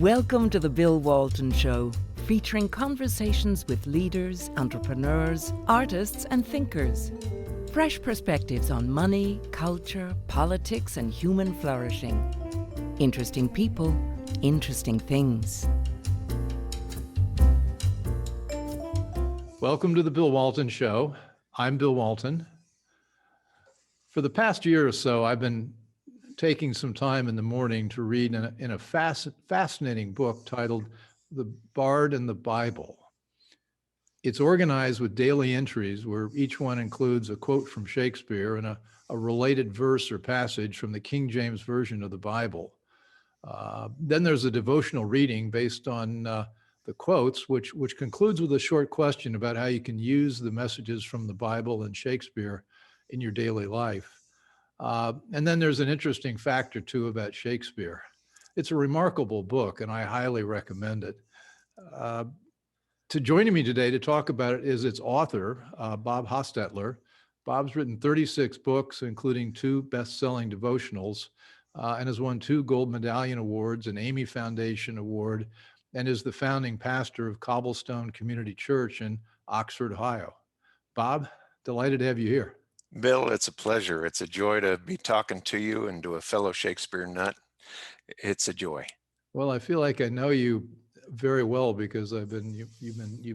Welcome to the Bill Walton Show, featuring conversations with leaders, entrepreneurs, artists, and thinkers. Fresh perspectives on money, culture, politics, and human flourishing. Interesting people, interesting things. Welcome to the Bill Walton Show. I'm Bill Walton. For the past year or so, I've been taking some time in the morning to read in a fascinating book titled The Bard and the Bible. It's organized with daily entries where each one includes a quote from Shakespeare and a related verse or passage from the King James Version of the Bible. Then there's a devotional reading based on the quotes, which concludes with a short question about how you can use the messages from the Bible and Shakespeare in your daily life. And then there's an interesting fact or two about Shakespeare. It's a remarkable book, and I highly recommend it. Joining me today to talk about it is its author, Bob Hostetler. Bob's written 36 books, including 2 best-selling devotionals, and has won 2 Gold Medallion Awards, an Amy Foundation Award, and is the founding pastor of Cobblestone Community Church in Oxford, Ohio. Bob, delighted to have you here. Bill, it's a pleasure. It's a joy to be talking to you and to a fellow Shakespeare nut. It's a joy. Well, I feel like I know you very well because you've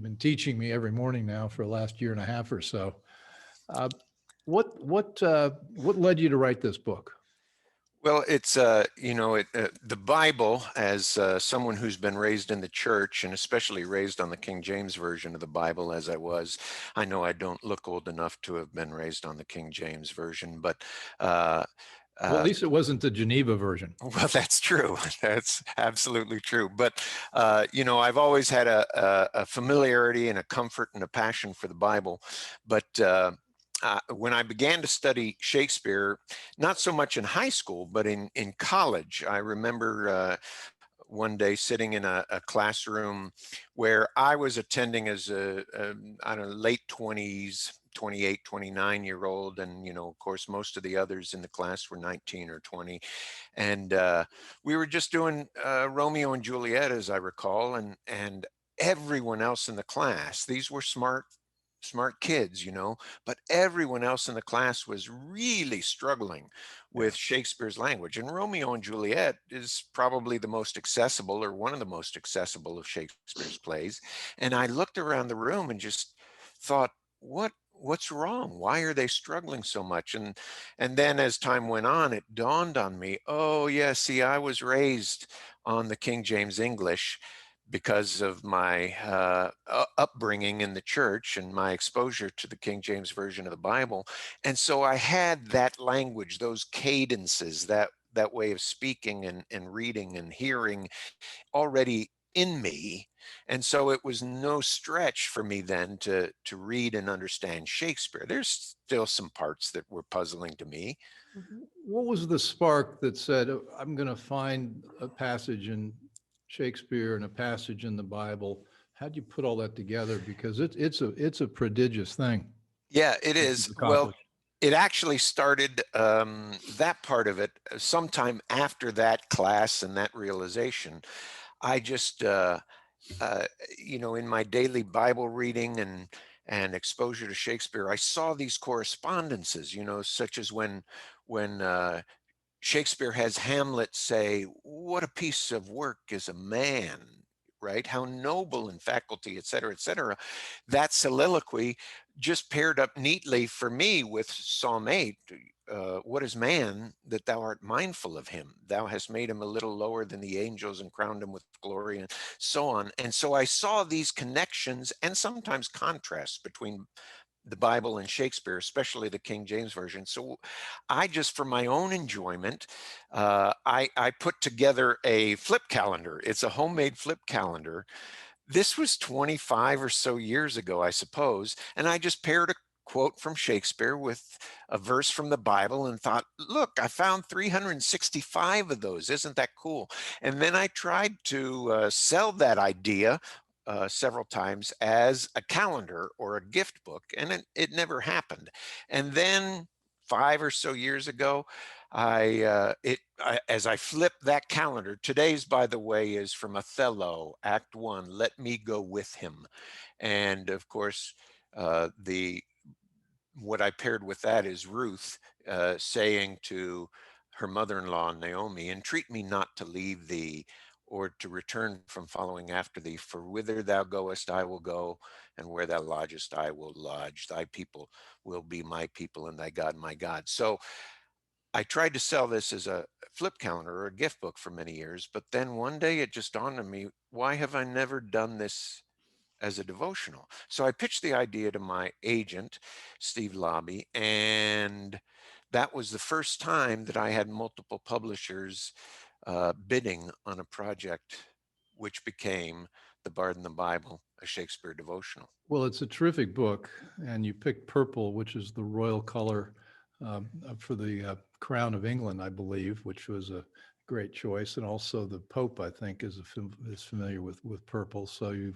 been teaching me every morning now for the last year and a half or so. What led you to write this book? Well, it's the Bible, as someone who's been raised in the church and especially raised on the King James Version of the Bible, as I was. I know I don't look old enough to have been raised on the King James Version, but well, at least it wasn't the Geneva version. Well, that's true. That's absolutely true. But, I've always had a familiarity and a comfort and a passion for the Bible. But when I began to study Shakespeare, not so much in high school, but in college, I remember one day sitting in a classroom where I was attending as a late 20s, 28, 29-year-old. And, of course, most of the others in the class were 19 or 20. And we were just doing Romeo and Juliet, as I recall, and everyone else in the class, these were smart kids, but everyone else in the class was really struggling with Shakespeare's language. And Romeo and Juliet is probably the most accessible, or one of the most accessible, of Shakespeare's plays. And I looked around the room and just thought, what's wrong? Why are they struggling so much? And then as time went on, it dawned on me, oh yeah, see, I was raised on the King James English because of my upbringing in the church and my exposure to the King James Version of the Bible. And so I had that language, those cadences, that way of speaking and reading and hearing already in me. And so it was no stretch for me then to read and understand Shakespeare. There's still some parts that were puzzling to me. What was the spark that said, I'm going to find a passage in Shakespeare and a passage in the Bible? How'd you put all that together? Because it's a prodigious thing. Yeah, it is. Well, it actually started, that part of it, sometime after that class and that realization. I just, in my daily Bible reading and exposure to Shakespeare, I saw these correspondences, such as when Shakespeare has Hamlet say, "What a piece of work is a man," right? How noble in faculty, et cetera, et cetera. That soliloquy just paired up neatly for me with Psalm 8. What is man that thou art mindful of him? Thou hast made him a little lower than the angels and crowned him with glory, and so on. And so I saw these connections and sometimes contrasts between the Bible and Shakespeare, especially the King James Version. So I just, for my own enjoyment, I put together a flip calendar. It's a homemade flip calendar. This was 25 or so years ago, I suppose. And I just paired a quote from Shakespeare with a verse from the Bible and thought, look, I found 365 of those. Isn't that cool? And then I tried to sell that idea several times as a calendar or a gift book, and it never happened. And then 5 or so years ago, as I flip that calendar, today's, by the way, is from Othello, Act One, Let Me Go With Him. And of course, the what I paired with that is Ruth saying to her mother-in-law, Naomi, entreat me not to leave thee or to return from following after thee, for whither thou goest, I will go, and where thou lodgest, I will lodge. Thy people will be my people, and thy God, my God. So I tried to sell this as a flip calendar or a gift book for many years, but then one day it just dawned on me, why have I never done this as a devotional? So I pitched the idea to my agent, Steve Lobby, and that was the first time that I had multiple publishers bidding on a project which became The Bard and the Bible, a Shakespeare devotional. Well, it's a terrific book, and you picked purple, which is the royal color for the crown of England, I believe, which was a great choice. And also the Pope, I think, is familiar with purple. So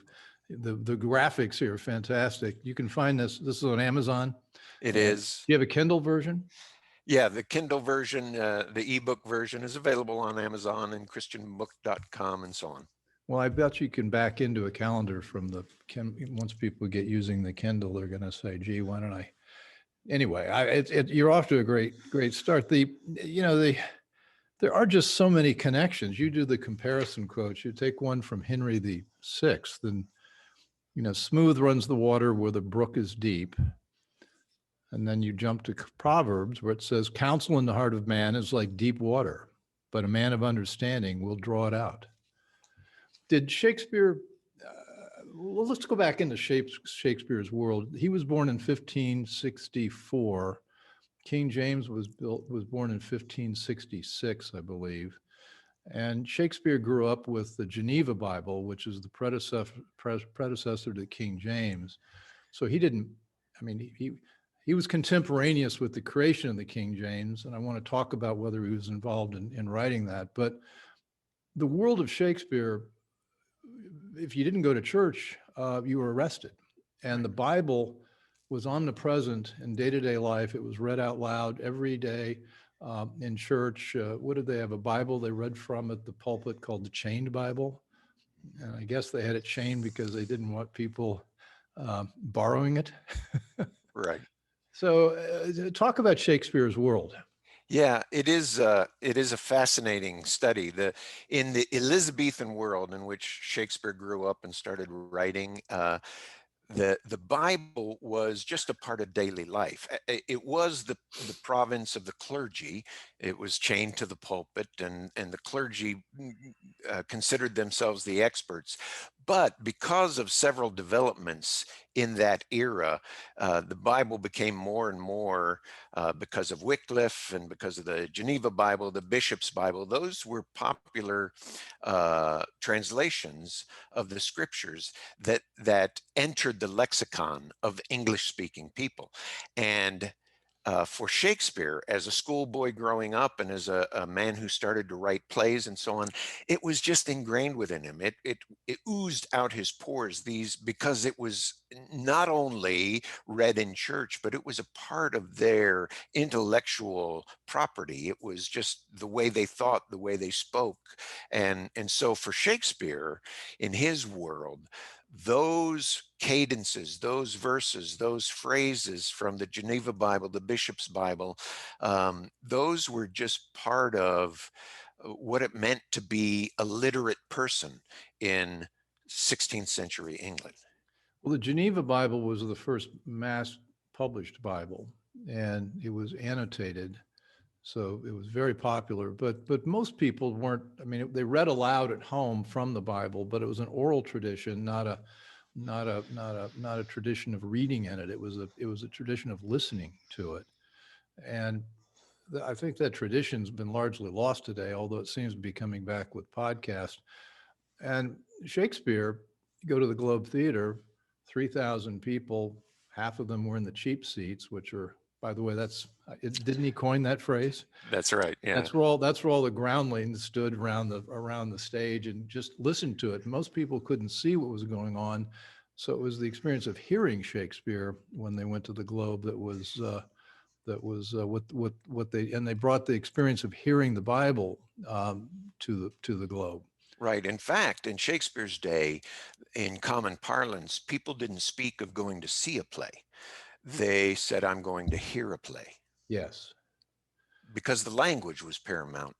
the graphics here are fantastic. You can find this. This is on Amazon. It is. Do you have a Kindle version? Yeah, the Kindle version, the ebook version is available on Amazon and christianbook.com and so on. Well, I bet you can back into a calendar from once people get using the Kindle, they're going to say, gee, why don't I? Anyway, you're off to a great start. There are just so many connections. You do the comparison quotes. You take one from Henry VI, and, smooth runs the water where the brook is deep. And then you jump to Proverbs where it says, counsel in the heart of man is like deep water, but a man of understanding will draw it out. Did Shakespeare, well, let's go back into Shakespeare's world. He was born in 1564. King James was born in 1566, I believe. And Shakespeare grew up with the Geneva Bible, which is the predecessor to King James. So he was contemporaneous with the creation of the King James, and I want to talk about whether he was involved in writing that. But the world of Shakespeare, if you didn't go to church, you were arrested. And the Bible was omnipresent in day-to-day life. It was read out loud every day in church. What did they have? A Bible they read from at the pulpit called the Chained Bible. And I guess they had it chained because they didn't want people borrowing it. Right. So talk about Shakespeare's world. Yeah, it is a fascinating study. In the Elizabethan world in which Shakespeare grew up and started writing, the Bible was just a part of daily life. It was the province of the clergy. It was chained to the pulpit, and the clergy considered themselves the experts. But because of several developments in that era, the Bible became more and more, because of Wycliffe and because of the Geneva Bible, the Bishop's Bible, those were popular translations of the scriptures that entered the lexicon of English-speaking people. And for Shakespeare, as a schoolboy growing up and as a man who started to write plays and so on, it was just ingrained within him. It oozed out his pores, because it was not only read in church, but it was a part of their intellectual property. It was just the way they thought, the way they spoke. And so for Shakespeare, in his world, those cadences, those verses, those phrases from the Geneva Bible, the Bishop's Bible, those were just part of what it meant to be a literate person in 16th century England. Well, the Geneva Bible was the first mass published Bible, and it was annotated. So it was very popular, but most people weren't. I mean, they read aloud at home from the Bible, but it was an oral tradition, not a tradition of reading in it. It was a tradition of listening to it, and I think that tradition's been largely lost today, although it seems to be coming back with podcasts. And Shakespeare, you go to the Globe Theater, 3,000 people, half of them were in the cheap seats, which are, by the way, didn't he coin that phrase? That's right. Yeah. That's where all the groundlings stood around the stage and just listened to it. Most people couldn't see what was going on, so it was the experience of hearing Shakespeare when they went to the Globe that was that was what they brought the experience of hearing the Bible to the globe. Right. In fact, in Shakespeare's day, in common parlance, people didn't speak of going to see a play. They said, I'm going to hear a play, Yes. because the language was paramount.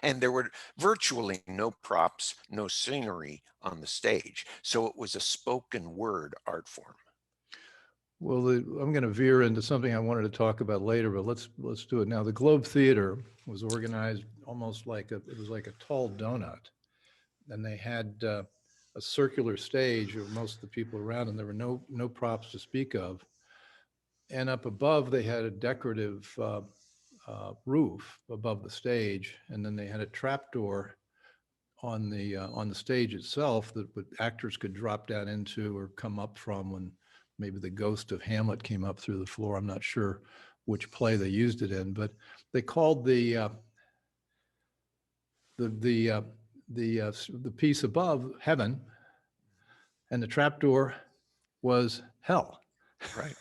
And there were virtually no props, no scenery on the stage. So it was a spoken word art form. Well, I'm going to veer into something I wanted to talk about later, but let's do it now. The Globe Theater was organized almost like it was like a tall donut, and they had a circular stage with most of the people around, and there were no props to speak of. And up above, they had a decorative roof above the stage, and then they had a trapdoor on the stage itself that actors could drop down into or come up from when maybe the ghost of Hamlet came up through the floor. I'm not sure which play they used it in, but they called the piece above heaven, and the trapdoor was hell. Right.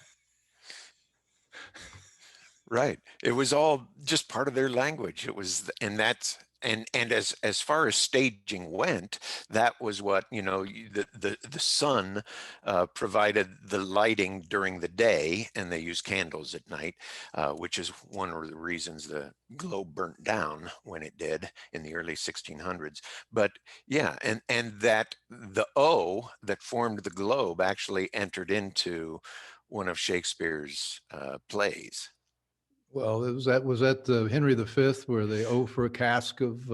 Right. It was all just part of their language. It was, and that's, and as far as staging went, that was what, the sun provided the lighting during the day, and they used candles at night, which is one of the reasons the globe burnt down when it did in the early 1600s. But yeah, and that the O that formed the globe actually entered into one of Shakespeare's plays. Well, was that the Henry V where they owe for a cask of?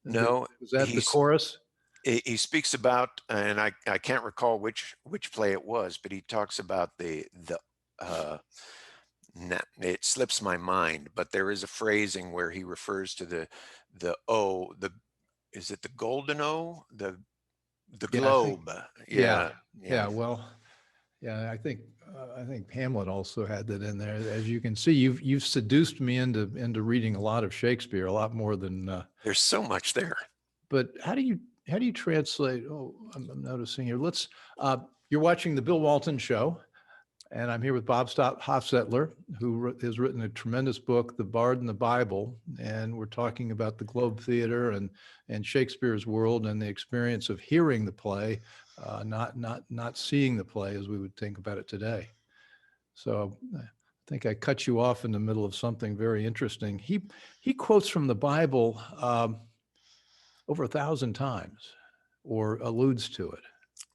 No, Was that the chorus? he speaks about, and I can't recall which play it was, but he talks about it slips my mind, but there is a phrasing where he refers to the O, is it the golden O, the globe? Yeah. Well, yeah, I think Hamlet also had that in there. As you can see, you've seduced me into reading a lot of Shakespeare, a lot more than. There's so much there. But how do you translate? Oh, I'm noticing here. You're watching the Bill Walton Show, and I'm here with Bob Hostetler, who has written a tremendous book, The Bard and the Bible, and we're talking about the Globe Theater and Shakespeare's world and the experience of hearing the play. Not seeing the play as we would think about it today. So I think I cut you off in the middle of something very interesting. He quotes from the Bible over 1,000 times, or alludes to it.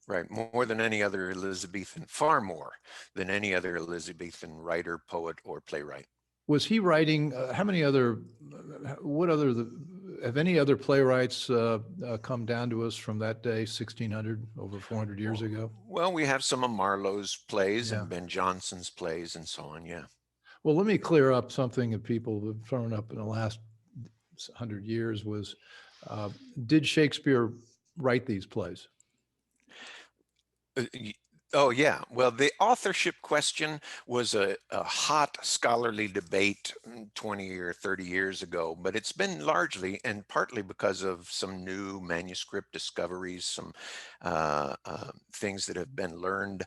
Right, more than any other Elizabethan, far more than any other Elizabethan writer, poet, or playwright. Was he writing? Have any other playwrights come down to us from that day, 1600, over 400 years ago? Well, we have some of Marlowe's plays and Ben Jonson's plays and so on, yeah. Well, let me clear up something that people have thrown up in the last 100 years was, did Shakespeare write these plays? Oh, yeah. Well, the authorship question was a hot scholarly debate 20 or 30 years ago, but it's been largely and partly because of some new manuscript discoveries, some things that have been learned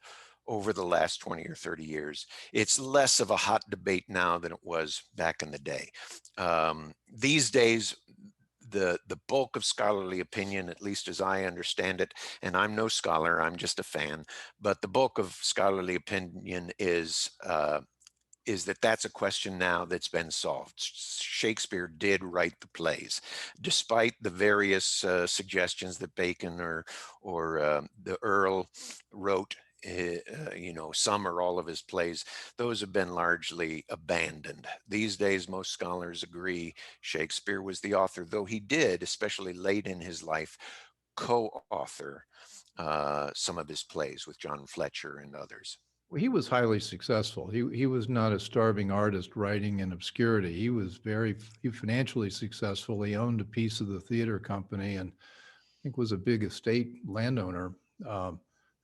over the last 20 or 30 years. It's less of a hot debate now than it was back in the day. These days, the bulk of scholarly opinion, at least as I understand it, and I'm no scholar, I'm just a fan, but the bulk of scholarly opinion is that that's a question now that's been solved. Shakespeare did write the plays, despite the various suggestions that Bacon or the Earl wrote. Some or all of his plays, those have been largely abandoned. These days, most scholars agree Shakespeare was the author, though he did, especially late in his life, co-author some of his plays with John Fletcher and others. Well, he was highly successful. He was not a starving artist writing in obscurity. He was very financially successful. He owned a piece of the theater company and I think was a big estate landowner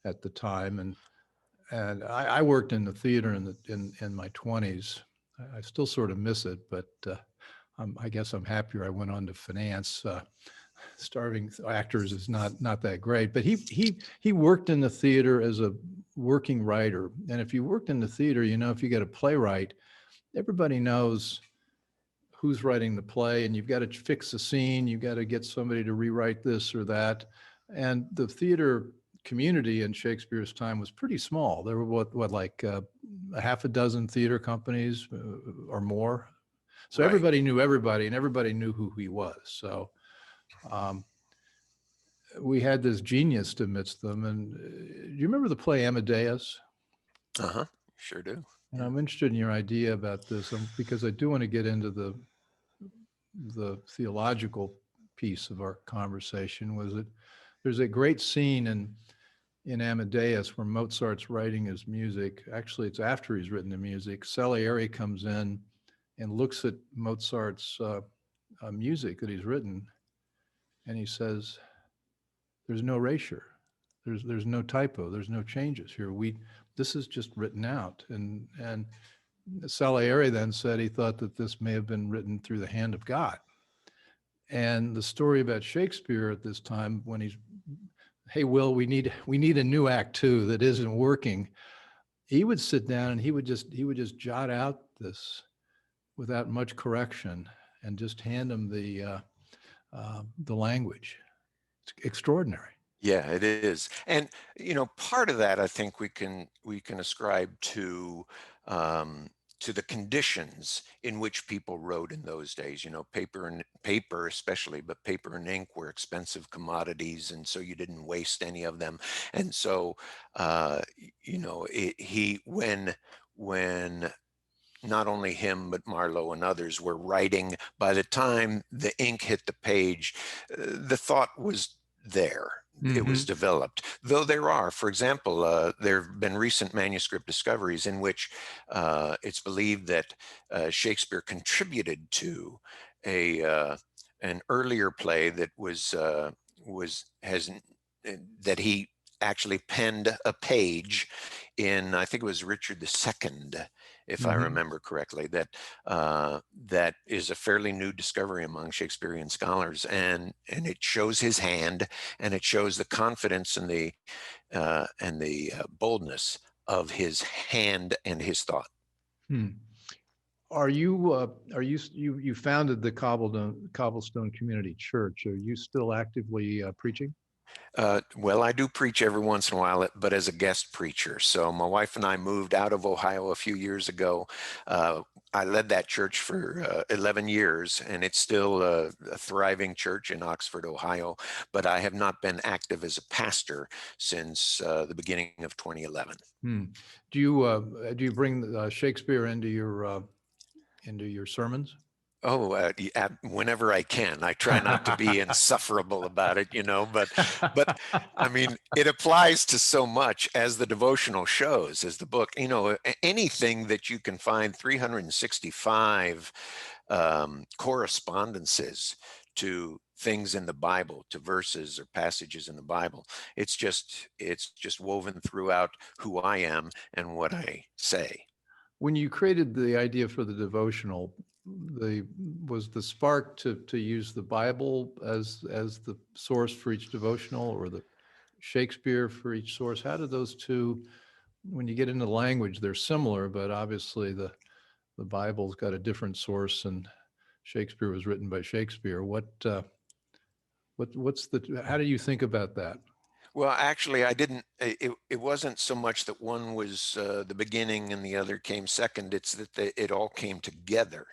at the time. And I worked in the theater in my 20s. I still sort of miss it, but I guess I'm happier I went on to finance. Starving actors is not that great, but he worked in the theater as a working writer. And if you worked in the theater, if you get a playwright, everybody knows who's writing the play, and you've got to fix the scene. You've got to get somebody to rewrite this or that. And the theater community in Shakespeare's time was pretty small. There were like a half a dozen theater companies or more. So Right. everybody knew everybody, and everybody knew who he was. So um, we had this genius amidst them. And do you remember the play Amadeus? Uh-huh. Sure do. And I'm interested in your idea about this because I do want to get into the theological piece of our conversation. Was it there's a great scene in Amadeus where Mozart's writing his music. Actually, it's after he's written the music. Salieri comes in and looks at Mozart's music that he's written, and he says, "There's no erasure. There's no typo. There's no changes here. This is just written out." And Salieri then said he thought that this may have been written through the hand of God. And the story about Shakespeare at this time, when he's, hey, Will, we need a new act two that isn't working. He would sit down and he would just jot out this without much correction and just hand him the language. It's extraordinary. Yeah, it is. And, part of that, I think we can ascribe to the conditions in which people wrote in those days. Paper especially, but paper and ink were expensive commodities, and so you didn't waste any of them. And so, when not only him, but Marlowe and others were writing, by the time the ink hit the page, the thought was there. It was developed. Though there are, for example, there have been recent manuscript discoveries in which it's believed that Shakespeare contributed to an earlier play that that he actually penned a page in, I think it was Richard II, if I remember correctly, that is a fairly new discovery among Shakespearean scholars, and it shows his hand, and it shows the confidence and the boldness of his hand and his thought. You founded the Cobblestone Community Church? Are you still actively preaching? Well, I do preach every once in a while, but as a guest preacher. So my wife and I moved out of Ohio a few years ago. I led that church for 11 years, and it's still a thriving church in Oxford, Ohio. But I have not been active as a pastor since the beginning of 2011. Do you bring Shakespeare into your sermons? Oh, whenever I can. I try not to be insufferable about it, but I mean, it applies to so much, as the devotional shows, as the book, anything that you can find 365 correspondences to things in the Bible, to verses or passages in the Bible. It's just woven throughout who I am and what I say. When you created the idea for the devotional, was the spark to use the Bible as the source for each devotional, or the Shakespeare for each source? How did those two, when you get into language, they're similar, but obviously the Bible's got a different source, and Shakespeare was written by Shakespeare. How do you think about that? Well, actually, I didn't. It wasn't so much that one was the beginning and the other came second. It's that it all came together,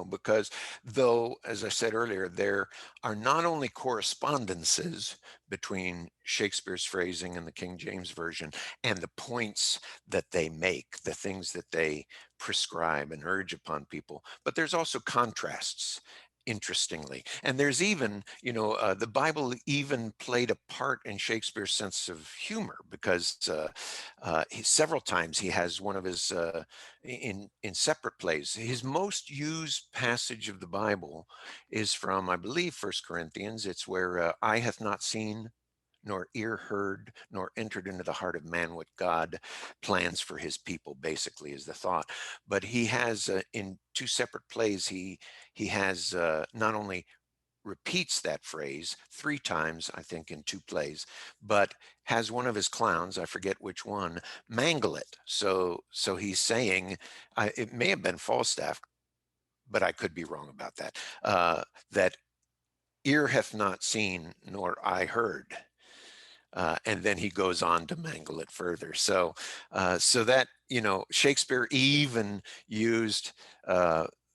because though, as I said earlier, there are not only correspondences between Shakespeare's phrasing and the King James Version and the points that they make, the things that they prescribe and urge upon people, but there's also contrasts. Interestingly, and there's even, the Bible even played a part in Shakespeare's sense of humor, because several times he has one of his in separate plays. His most used passage of the Bible is from, I believe, 1 Corinthians. It's where eye hath not seen, nor ear heard, nor entered into the heart of man what God plans for his people, basically, is the thought. But he has, in two separate plays, he has not only repeats that phrase 3 times, I think, in 2 plays, but has one of his clowns, I forget which one, mangle it. So he's saying, it may have been Falstaff, but I could be wrong about that, that ear hath not seen nor eye heard. And then he goes on to mangle it further. So that, Shakespeare even used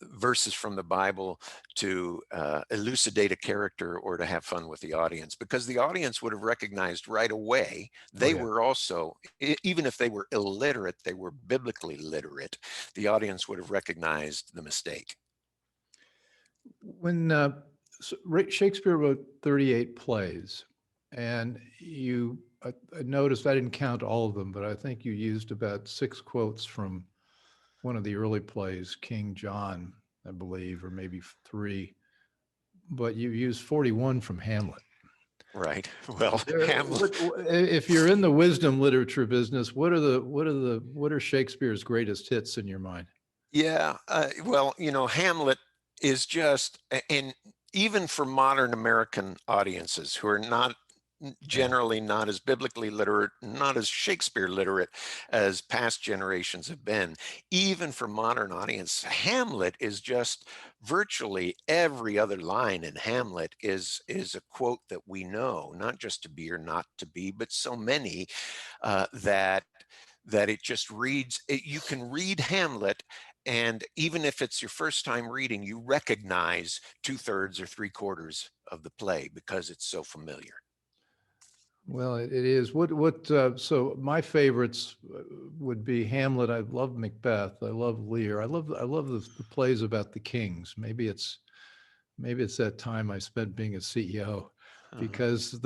verses from the Bible to elucidate a character or to have fun with the audience, because the audience would have recognized right away they were also, even if they were illiterate, they were biblically literate. The audience would have recognized the mistake. When Shakespeare wrote 38 plays, and I noticed, I didn't count all of them, but I think you used about 6 quotes from one of the early plays, King John, I believe, or maybe 3, but you used 41 from Hamlet. Right. Well, Hamlet. If you're in the wisdom literature business, what are Shakespeare's greatest hits in your mind? Yeah. Well, Hamlet is just, and even for modern American audiences who are not generally not as biblically literate, not as Shakespeare literate as past generations have been, even for modern audience, Hamlet is just virtually every other line in Hamlet is a quote that we know, not just to be or not to be, but so many that it just reads, you can read Hamlet, and even if it's your first time reading, you recognize 2/3 or 3/4 of the play because it's so familiar. Well, it is. So my favorites would be Hamlet. I love Macbeth. I love Lear. I love the plays about the kings. Maybe it's that time I spent being a CEO, because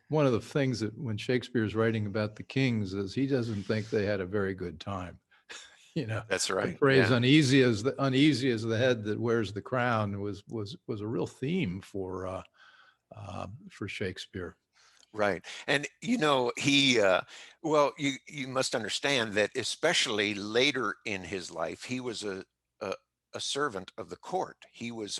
one of the things that when Shakespeare's writing about the kings is he doesn't think they had a very good time. That's right. The phrase uneasy as the head that wears the crown was a real theme for Shakespeare. Right. And, well, you must understand that especially later in his life, he was a servant of the court. He was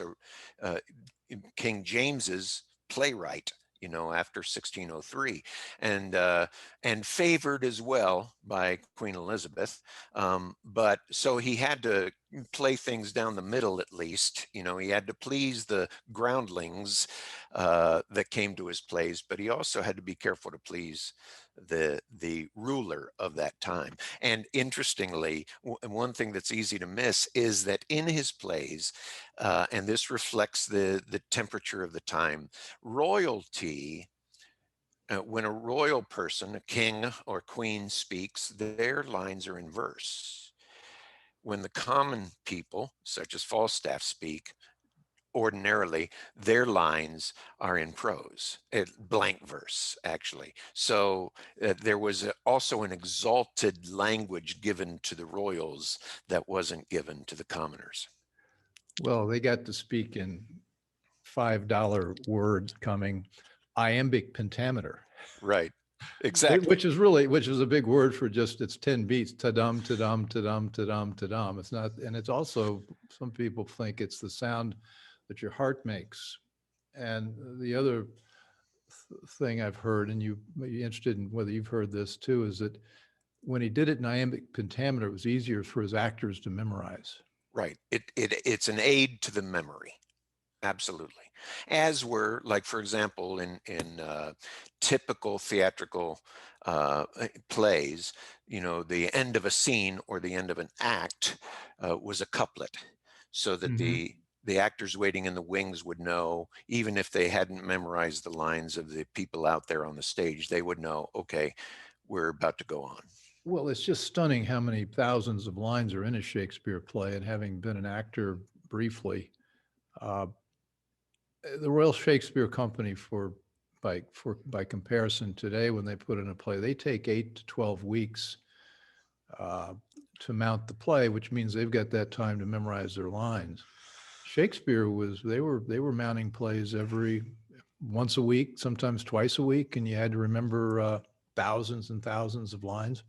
King James's playwright, after 1603, and favored as well by Queen Elizabeth. But so he had to play things down the middle, at least. He had to please the groundlings that came to his plays, but he also had to be careful to please the ruler of that time. And interestingly, one thing that's easy to miss is that in his plays, and this reflects the temperature of the time, royalty, when a royal person, a king or queen, speaks, their lines are in verse. When the common people, such as Falstaff, speak, ordinarily their lines are in prose, blank verse, actually. So there was also an exalted language given to the royals that wasn't given to the commoners. Well, they got to speak in $5 words coming iambic pentameter. Right. Exactly. Which is a big word for just, it's 10 beats, ta-dum, ta-dum, ta-dum, ta-dum, ta-dum. It's not, and it's also, some people think it's the sound that your heart makes. And the other thing I've heard, and you're interested in whether you've heard this too, is that when he did it in iambic pentameter, it was easier for his actors to memorize. Right. It's an aid to the memory. Absolutely. As were, like, for example, in typical theatrical plays, the end of a scene or the end of an act was a couplet, so that the actors waiting in the wings would know, even if they hadn't memorized the lines of the people out there on the stage, they would know, okay, we're about to go on. Well, it's just stunning how many thousands of lines are in a Shakespeare play. And having been an actor briefly, the Royal Shakespeare Company, by comparison today, when they put in a play, they take 8 to 12 weeks to mount the play, which means they've got that time to memorize their lines. Shakespeare they were mounting plays once a week, sometimes twice a week, and you had to remember thousands and thousands of lines.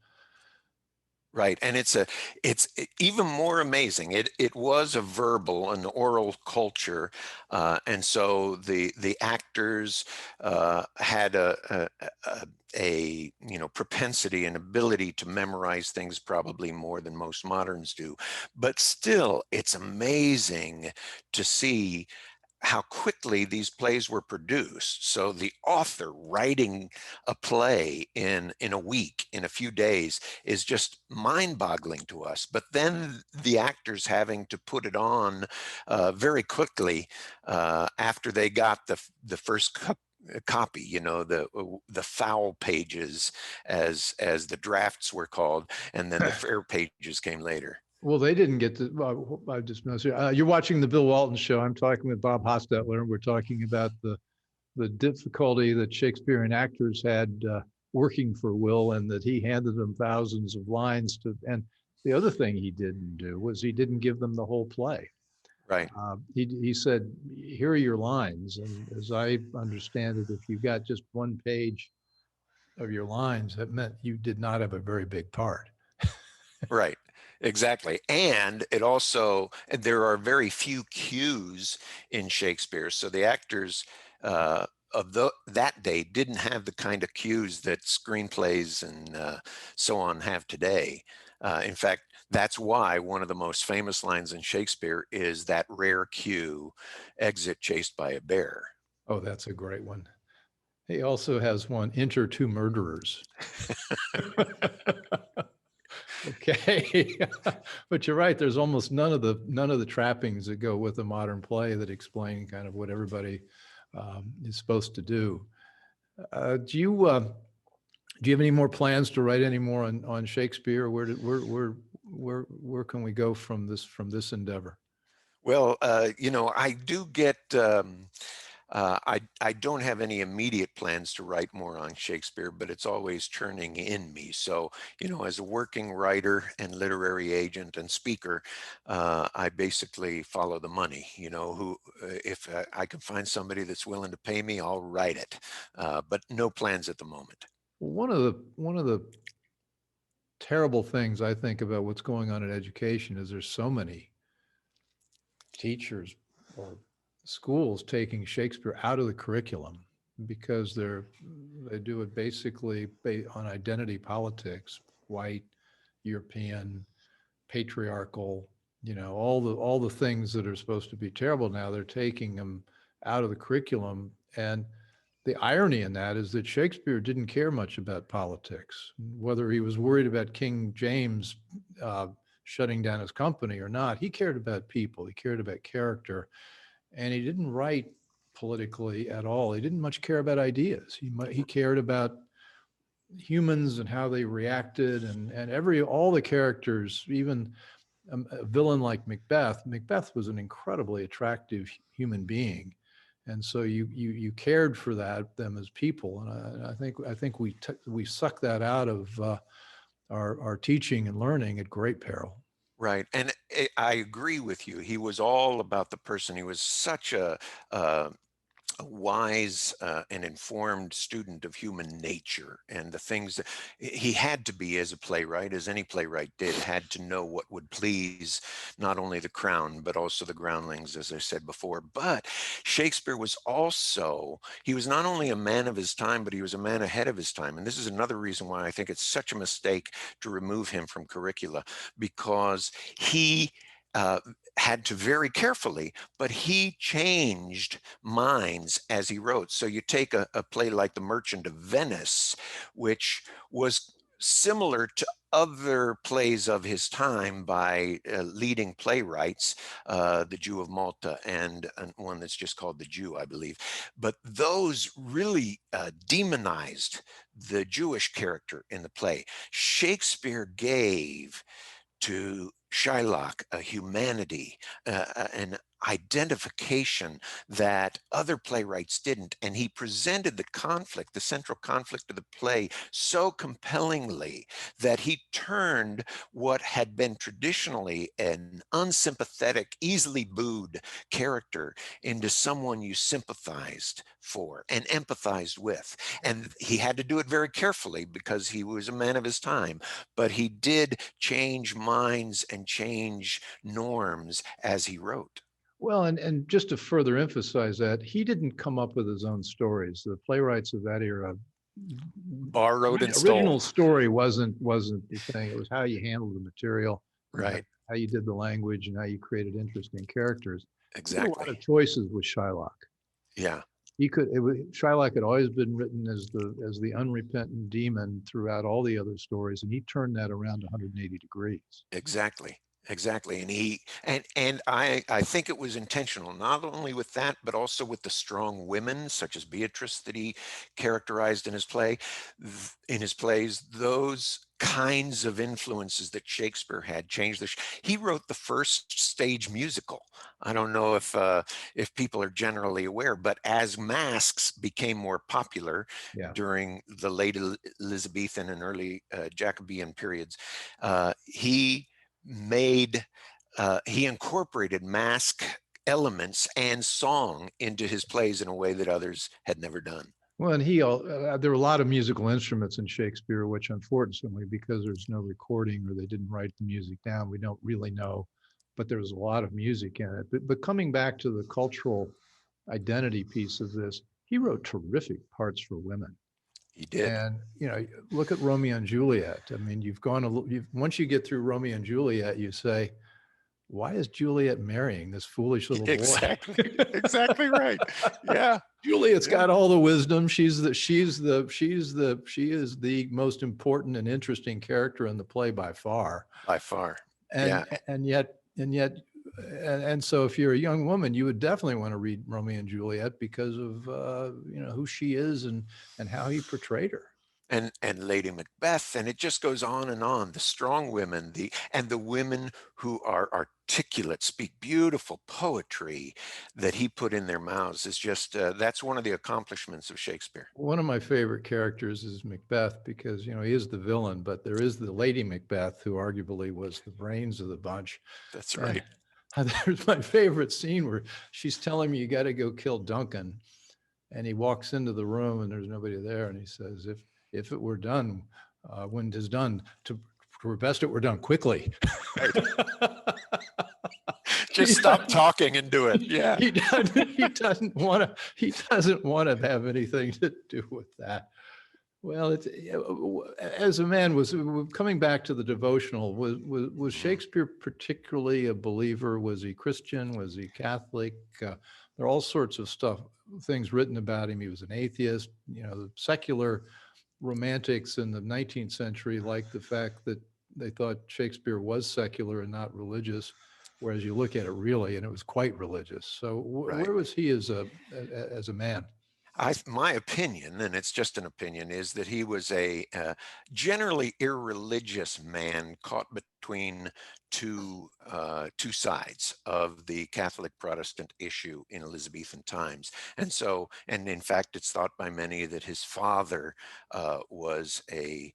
Right, and even more amazing. It was a verbal, an oral culture, and so the actors had a propensity and ability to memorize things probably more than most moderns do. But still, it's amazing to see how quickly these plays were produced. So the author writing a play in a week, in a few days, is just mind-boggling to us. But then the actors having to put it on very quickly after they got the first copy, the foul pages, as the drafts were called, and then the fair pages came later. Well, they didn't get to, well, I just missed you. You're watching the Bill Walton Show. I'm talking with Bob Hostetler, and we're talking about the difficulty that Shakespearean actors had working for Will, and that he handed them thousands of lines to. And the other thing he didn't do was he didn't give them the whole play. Right. He said, "Here are your lines." And as I understand it, if you got just one page of your lines, that meant you did not have a very big part. Right, exactly. And there are very few cues in Shakespeare. So the actors of that day didn't have the kind of cues that screenplays and so on have today. In fact, that's why one of the most famous lines in Shakespeare is that rare cue, "Exit chased by a bear." Oh, that's a great one. He also has one, "Enter two murderers." Okay. But you're right. There's almost none of the trappings that go with a modern play that explain kind of what everybody is supposed to do. Do you have any more plans to write any more on Shakespeare? Where can we go from this endeavor? Well, I do get, I don't have any immediate plans to write more on Shakespeare, but it's always churning in me. So, as a working writer and literary agent and speaker, I basically follow the money. If I can find somebody that's willing to pay me, I'll write it. But no plans at the moment. Well, one of the terrible things I think about what's going on in education is there's so many teachers or schools taking Shakespeare out of the curriculum because they do it basically on identity politics, white, European, patriarchal, all the things that are supposed to be terrible now, they're taking them out of the curriculum. And the irony in that is that Shakespeare didn't care much about politics, whether he was worried about King James shutting down his company or not. He cared about people. He cared about character, and he didn't write politically at all. He didn't much care about ideas. He cared about humans and how they reacted, and all the characters, even a villain like Macbeth. Macbeth was an incredibly attractive human being, and so you cared for them as people. And I think we suck that out of our teaching and learning at great peril. Right. And I agree with you. He was all about the person. He was such a wise and informed student of human nature, and the things that he had to be as a playwright, as any playwright did, had to know what would please not only the crown, but also the groundlings, as I said before. But Shakespeare he was not only a man of his time, but he was a man ahead of his time. And this is another reason why I think it's such a mistake to remove him from curricula, because he uh, had to very carefully, but he changed minds as he wrote. So you take a play like The Merchant of Venice, which was similar to other plays of his time by leading playwrights, The Jew of Malta and one that's just called The Jew, I believe. But those really demonized the Jewish character in the play. Shakespeare gave to Shylock a humanity, an identification that other playwrights didn't. And he presented the conflict, the central conflict of the play, so compellingly that he turned what had been traditionally an unsympathetic, easily booed character into someone you sympathized for and empathized with. And he had to do it very carefully because he was a man of his time, but he did change minds and change norms as he wrote. Well, and just to further emphasize that, he didn't come up with his own stories. The playwrights of that era, Borrowed and original stole. story wasn't the thing. It was how you handled the material, and Right. how you did the language, and how you created interesting characters. He had a lot Exactly. of choices with Shylock. Yeah. Shylock had always been written as the unrepentant demon throughout all the other stories, and he turned that around 180 degrees. Exactly. Exactly. And I think it was intentional, not only with that, but also with the strong women such as Beatrice that he characterized in his in his plays. Those kinds of influences that Shakespeare had changed he wrote the first stage musical. I don't know if people are generally aware, but as masks became more popular Yeah. during the late Elizabethan and early Jacobean periods, he made he incorporated mask elements and song into his plays in a way that others had never done. Well, and there were a lot of musical instruments in Shakespeare, which unfortunately, because there's no recording or they didn't write the music down, we don't really know. But there was a lot of music in it. But coming back to the cultural identity piece of this, he wrote terrific parts for women. He did. And look at Romeo and Juliet. I mean, once you get through Romeo and Juliet, you say, why is Juliet marrying this foolish little boy? Exactly. Exactly right. Yeah. Juliet's Yeah. got all the wisdom. She is the most important and interesting character in the play by far. By far. And Yeah. and so if you're a young woman, you would definitely want to read Romeo and Juliet because of who she is and how he portrayed her. And Lady Macbeth, and it just goes on and on. The strong women, the women who are articulate, speak beautiful poetry that he put in their mouths is just that's one of the accomplishments of Shakespeare. One of my favorite characters is Macbeth because he is the villain, but there is the Lady Macbeth who arguably was the brains of the bunch. That's right. And there's my favorite scene where she's telling me you got to go kill Duncan, and he walks into the room and there's nobody there, and he says, "If it were done, when it is done, to best it were done quickly." Right. Just stop talking and do it. Yeah. He doesn't want to have anything to do with that. Well, as a man, was coming back to the devotional, was Shakespeare particularly a believer? Was he Christian? Was he Catholic? There are all sorts of things written about him. He was an atheist. The secular romantics in the 19th century liked the fact that they thought Shakespeare was secular and not religious, whereas you look at it really, and it was quite religious. So Right. where was he as a man? My opinion, and it's just an opinion, is that he was a generally irreligious man caught between two sides of the Catholic Protestant issue in Elizabethan times. And in fact, it's thought by many that his father was a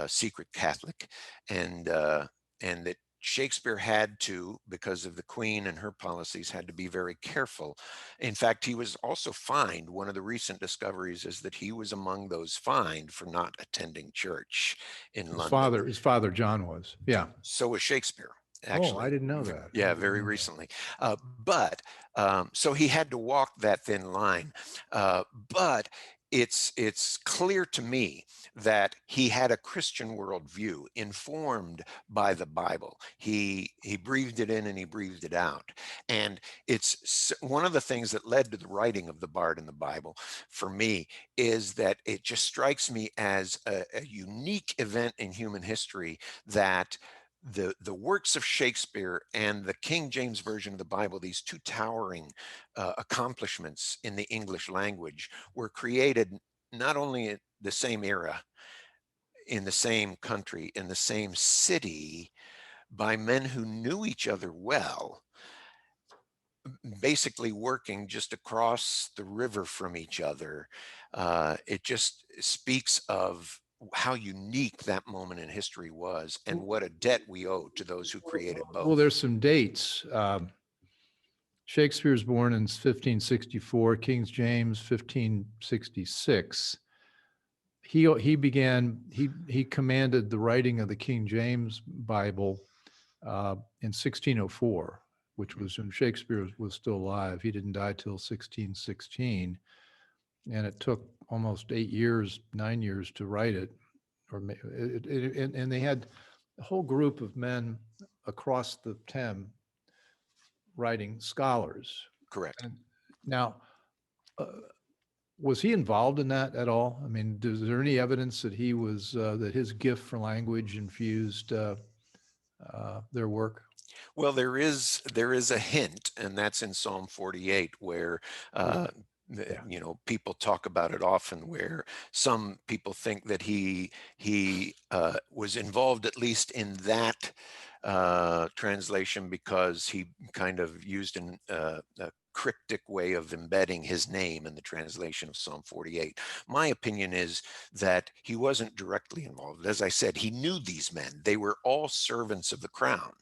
secret Catholic, and that Shakespeare had to, because of the Queen and her policies, had to be very careful. In fact, he was also fined. One of the recent discoveries is that he was among those fined for not attending church in London. His father, John, was. Yeah. So was Shakespeare, Oh, actually. I didn't know that. Yeah, very recently. So he had to walk that thin line. But it's clear to me that he had a Christian worldview informed by the Bible. He breathed it in and he breathed it out. And it's one of the things that led to the writing of the Bard in the Bible for me is that it just strikes me as a unique event in human history that the works of Shakespeare and the King James Version of the Bible, these two towering accomplishments in the English language, were created not only at the same era, in the same country, in the same city, by men who knew each other well, basically working just across the river from each other. It just speaks of how unique that moment in history was and what a debt we owe to those who created Well, both. there's some dates. Shakespeare's born in 1564, King James 1566. He commanded the writing of the King James Bible in 1604, which was when Shakespeare was still alive. He didn't die till 1616, and it took almost 8 years, 9 years to write it. And they had a whole group of men across the Thames writing scholars. Correct. And now, was he involved in that at all? I mean, is there any evidence that he was that his gift for language infused their work? Well, there is a hint, and that's in Psalm 48, where Yeah. people talk about it often, where some people think that he was involved at least in that translation because he kind of used a cryptic way of embedding his name in the translation of Psalm 48. My opinion is that he wasn't directly involved. As I said, he knew these men. They were all servants of the crown.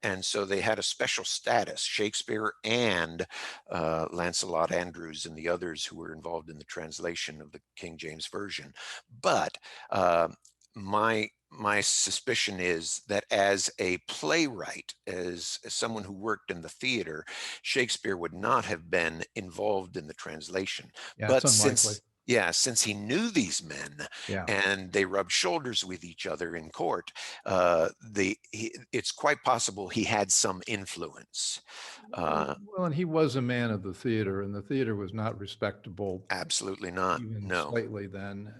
And so they had a special status, Shakespeare and Lancelot Andrews and the others who were involved in the translation of the King James Version. But my suspicion is that as a playwright, as someone who worked in the theater, Shakespeare would not have been involved in the translation. Yeah, But it's unlikely. since he knew these men Yeah. and they rubbed shoulders with each other in court, it's quite possible he had some influence. Well, and he was a man of the theater, and the theater was not respectable Absolutely not. even No. slightly then.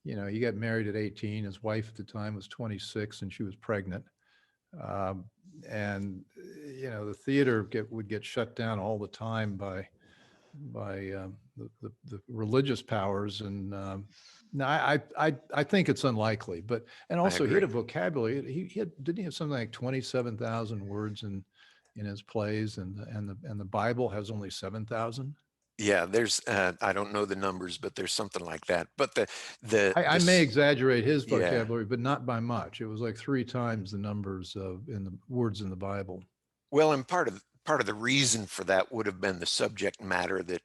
He got married at 18. His wife at the time was 26, and she was pregnant. And the theater would get shut down all the time by the religious powers. And no, I think it's unlikely. But and also he had a agree. vocabulary. Didn't he have something like 27,000 words in his plays, and the Bible has only 7,000. Yeah, there's I don't know the numbers, but there's something like that. But I may exaggerate his yeah. vocabulary, but not by much. It was like 3 times the numbers in the words in the Bible. Well, and part of the reason for that would have been the subject matter that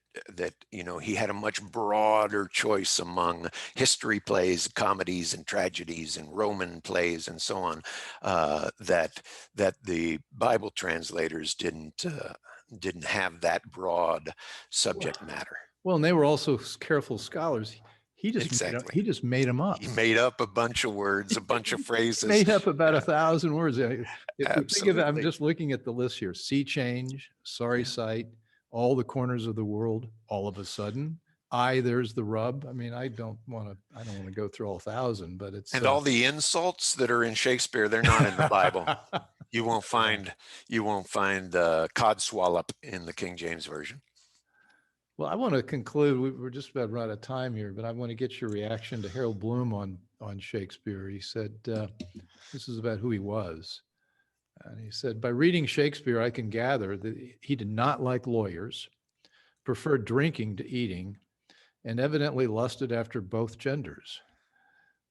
he had a much broader choice among history plays, comedies, and tragedies, and Roman plays, and so on, that the Bible translators didn't have that broad subject matter. Well, and they were also careful scholars. He just Exactly. made them up. He made up a bunch of words, a bunch of phrases. Made up about 1,000 words. If you think of it, I'm Absolutely. just looking at the list here: sea change, sorry Yeah. sight, all the corners of the world, all of a sudden. There's the rub. I mean, I don't want to go through all 1,000, but it's And all the insults that are in Shakespeare, they're not in the Bible. You won't find codswallop in the King James Version. Well, I want to conclude. We're just about out of time here, but I want to get your reaction to Harold Bloom on Shakespeare. He said, this is about who he was. And he said, by reading Shakespeare, I can gather that he did not like lawyers, preferred drinking to eating, and evidently lusted after both genders.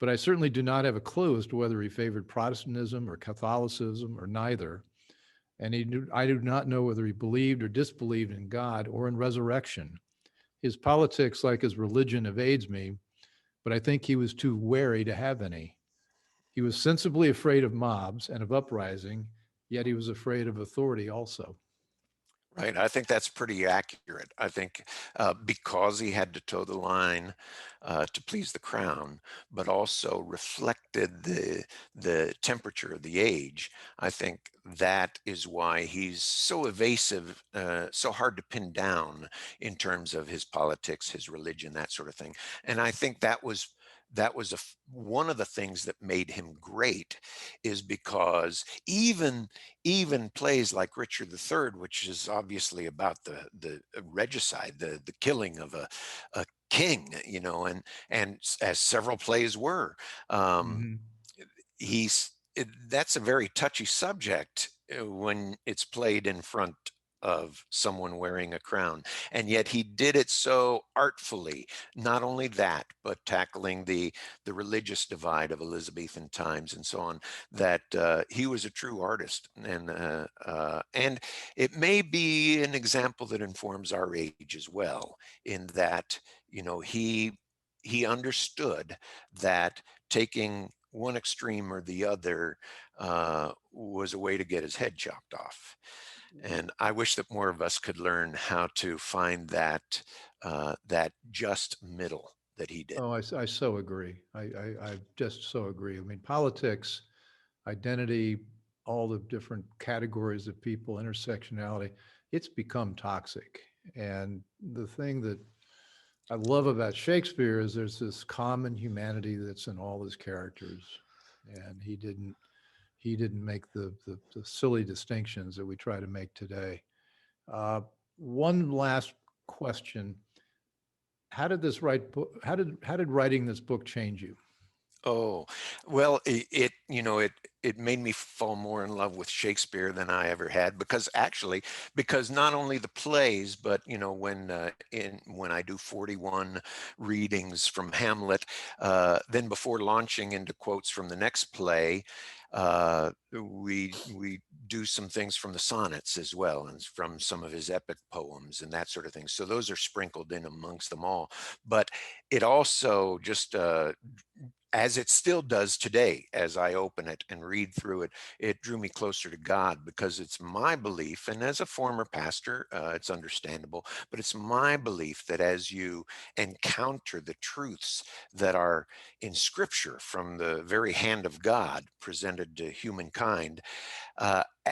But I certainly do not have a clue as to whether he favored Protestantism or Catholicism or neither. And I do not know whether he believed or disbelieved in God or in resurrection. His politics, like his religion, evades me, but I think he was too wary to have any. He was sensibly afraid of mobs and of uprising, yet he was afraid of authority also. Right. I think that's pretty accurate. I think because he had to toe the line to please the crown, but also reflected the temperature of the age, I think that is why he's so evasive, so hard to pin down in terms of his politics, his religion, that sort of thing. And I think that was one of the things that made him great, is because even plays like Richard III, which is obviously about the regicide, the killing of a king, and as several plays were, that's a very touchy subject when it's played in front of someone wearing a crown. And yet he did it so artfully. Not only that, but tackling the religious divide of Elizabethan times and so on, that he was a true artist. And it may be an example that informs our age as well, in that, he understood that taking one extreme or the other was a way to get his head chopped off. And I wish that more of us could learn how to find that just middle that he did. Oh, I so agree. I just so agree. I mean, politics, identity, all the different categories of people, intersectionality, it's become toxic. And the thing that I love about Shakespeare is there's this common humanity that's in all his characters. And he didn't make the silly distinctions that we try to make today. One last question. How did writing this book change you? Oh, well, it made me fall more in love with Shakespeare than I ever had, because not only the plays, but when I do 41 readings from Hamlet, then before launching into quotes from the next play, we do some things from the sonnets as well, and from some of his epic poems and that sort of thing. So those are sprinkled in amongst them all. But it also just as it still does today, as I open it and read through it, it drew me closer to God, because it's my belief, and as a former pastor, it's understandable, but it's my belief that as you encounter the truths that are in Scripture from the very hand of God presented to humankind,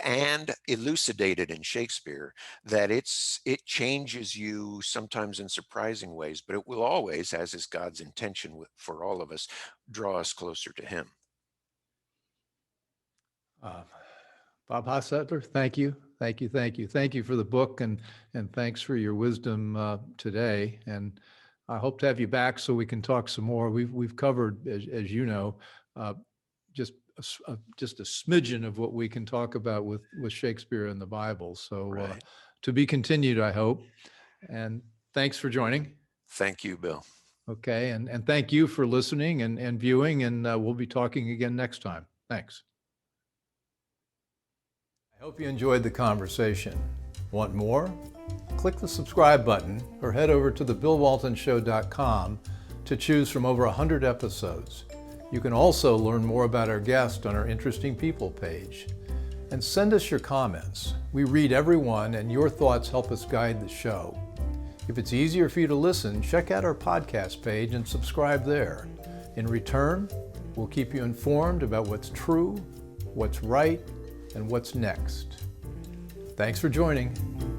and elucidated in Shakespeare, that it changes you sometimes in surprising ways, but it will always, as is God's intention for all of us, draw us closer to him. Bob Hostetler, thank you. Thank you. Thank you. Thank you for the book, and thanks for your wisdom today. And I hope to have you back so we can talk some more. We've covered, as you know, just a smidgen of what we can talk about with Shakespeare and the Bible. So Right. To be continued, I hope. And thanks for joining. Thank you, Bill. Okay. And thank you for listening and viewing, and we'll be talking again next time. Thanks. I hope you enjoyed the conversation. Want more? Click the subscribe button or head over to thebillwaltonshow.com to choose from over 100 episodes. You can also learn more about our guest on our Interesting People page. And send us your comments. We read every one, and your thoughts help us guide the show. If it's easier for you to listen, check out our podcast page and subscribe there. In return, we'll keep you informed about what's true, what's right, and what's next. Thanks for joining.